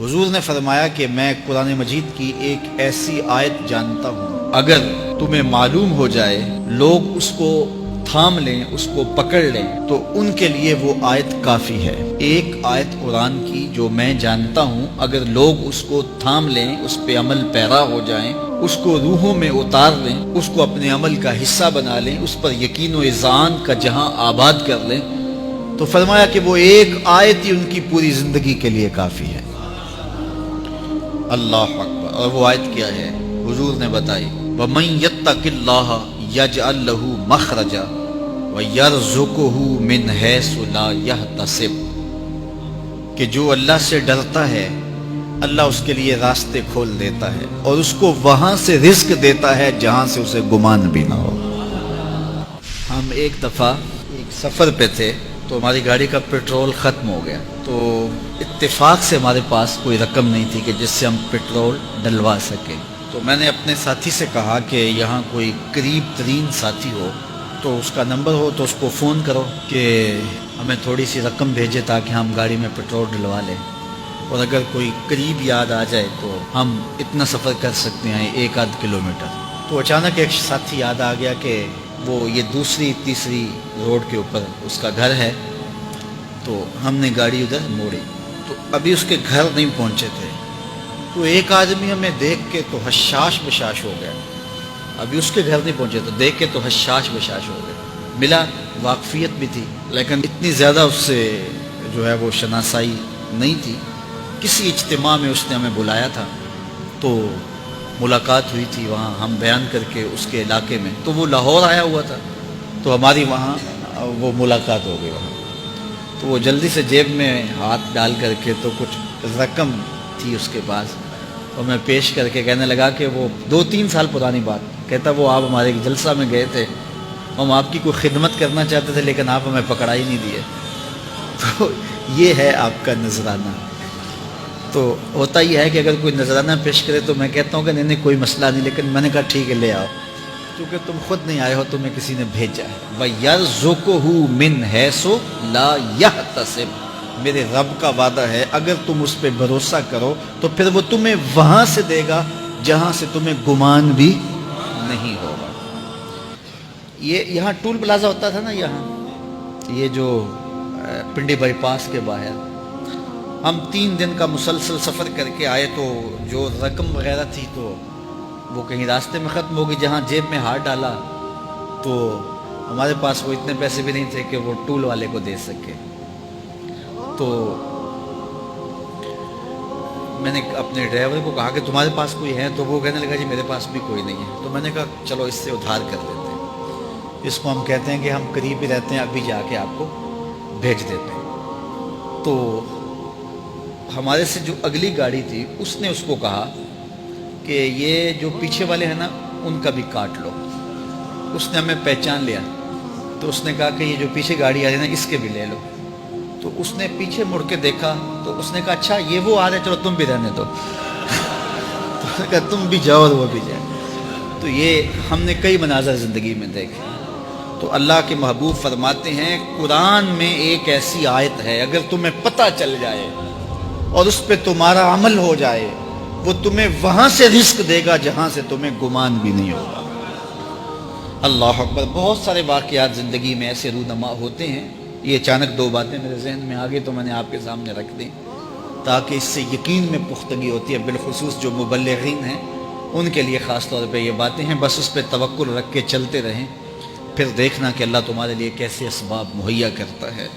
हुजूर ने फरमाया कि मैं कुरान मजीद की एक ऐसी आयत जानता हूँ, अगर तुम्हें मालूम हो जाए, लोग उसको थाम लें, उसको पकड़ लें, तो उनके लिए वो आयत काफ़ी है। एक आयत कुरान की जो मैं जानता हूँ, अगर लोग उसको थाम लें, उस पे अमल पैरा हो जाएं, उसको रूहों में उतार लें, उसको अपने अमल का हिस्सा बना लें, उस पर यकीन व इज़ान का जहां आबाद कर लें, तो फरमाया कि वो एक आयत ही उनकी पूरी ज़िंदगी के लिए काफ़ी है। अल्लाह अकबर। और वो आयत क्या है? हुजूर ने बताई, वमन यत्तकिल्लाह यजअल लहू मखरजा व यरज़ुकुहु मिन हैसु ला यहतसिब, कि जो अल्लाह से डरता है, अल्लाह उसके लिए रास्ते खोल देता है और उसको वहां से रिस्क देता है जहां से उसे गुमान भी ना हो। हम एक दफ़ा एक सफ़र पे थे, तो हमारी गाड़ी का पेट्रोल ख़त्म हो गया। तो इत्तेफाक से हमारे पास कोई रकम नहीं थी कि जिससे हम पेट्रोल डलवा सकें। तो मैंने अपने साथी से कहा कि यहाँ कोई करीब तरीन साथी हो, तो उसका नंबर हो तो उसको फ़ोन करो कि हमें थोड़ी सी रकम भेजे ताकि हम गाड़ी में पेट्रोल डलवा लें, और अगर कोई करीब याद आ जाए तो हम इतना सफ़र कर सकते हैं, 1-8 किलोमीटर। तो अचानक एक साथी याद आ गया कि वो ये दूसरी तीसरी रोड के ऊपर उसका घर है। तो हमने गाड़ी उधर मोड़ी, तो अभी उसके घर नहीं पहुंचे थे, तो एक आदमी हमें देख के तो हशाश बशाश हो गया। अभी उसके घर नहीं पहुंचे तो देख के तो हशाश बशाश हो गया। मिला, वाकफियत भी थी, लेकिन इतनी ज़्यादा उससे जो है वो शनासाई नहीं थी। किसी इज्तिमा में उसने हमें बुलाया था, तो मुलाकात हुई थी वहाँ, हम बयान करके उसके इलाके में। तो वो लाहौर आया हुआ था, तो हमारी वहाँ वो मुलाकात हो गई वहाँ। तो वो जल्दी से जेब में हाथ डाल करके, तो कुछ रकम थी उसके पास, तो मैं पेश करके कहने लगा कि वो 2-3 साल पुरानी बात, कहता वो आप हमारे एक जलसा में गए थे, हम आपकी कोई खिदमत करना चाहते थे, लेकिन आप हमें पकड़ा ही नहीं दिए। तो ये है आपका नजराना। तो होता ही है कि अगर कोई नजराना पेश करे तो मैं कहता हूँ कि नहीं कोई मसला नहीं, लेकिन मैंने कहा ठीक है ले आओ, क्योंकि तुम खुद नहीं आए हो, तुम्हें किसी ने भेजा है। वयरज़ुकुहु मिन हैसु ला यहतसिब, मेरे रब का वादा है, अगर तुम उस पर भरोसा करो तो फिर वो तुम्हें वहां से देगा जहां से तुम्हें गुमान भी नहीं होगा। ये यहाँ टूल प्लाजा होता था ना, यहाँ ये जो पिंडी बाईपास के बाहर, हम 3 दिन का मुसलसल सफ़र करके आए, तो जो रकम वगैरह थी तो वो कहीं रास्ते में ख़त्म हो गई। जहाँ जेब में हाथ डाला तो हमारे पास वो इतने पैसे भी नहीं थे कि वो टूल वाले को दे सके। तो मैंने अपने ड्राइवर को कहा कि तुम्हारे पास कोई है? तो वो कहने लगा जी मेरे पास भी कोई नहीं है। तो मैंने कहा चलो इससे उधार कर देते हैं, इसको हम कहते हैं कि हम करीब ही रहते हैं, अभी जाके आपको भेज देते हैं। तो हमारे से जो अगली गाड़ी थी उसने उसको कहा कि ये जो पीछे वाले हैं ना, उनका भी काट लो। उसने हमें पहचान लिया, तो उसने कहा कि ये जो पीछे गाड़ी आ रही है ना, इसके भी ले लो। तो उसने पीछे मुड़ के देखा, तो उसने कहा अच्छा ये वो आ रहे, चलो तुम भी रहने दो। तो उसने कहा तुम भी जाओ और वो भी जाए। तो ये हमने कई मनाज़र ज़िंदगी में देखे। तो अल्लाह के महबूब फरमाते हैं, कुरान में एक ऐसी आयत है, अगर तुम्हें पता चल जाए और उस पर तुम्हारा अमल हो जाए, वो तुम्हें वहां से रिस्क देगा जहां से तुम्हें गुमान भी नहीं होगा। अल्लाह अकबर। बहुत सारे वाक़यात ज़िंदगी में ऐसे रूनमा होते हैं। ये अचानक 2 बातें मेरे जहन में आ गई तो मैंने आपके सामने रख दी, ताकि इससे यकीन में पुख्तगी होती है। बिलखुसूस जो मुबल्लिगीन हैं उनके लिए ख़ास तौर पे ये बातें हैं। बस उस पर तवक्कुल रख के चलते रहें, फिर देखना कि अल्लाह तुम्हारे लिए कैसे असबाब मुहैया करता है।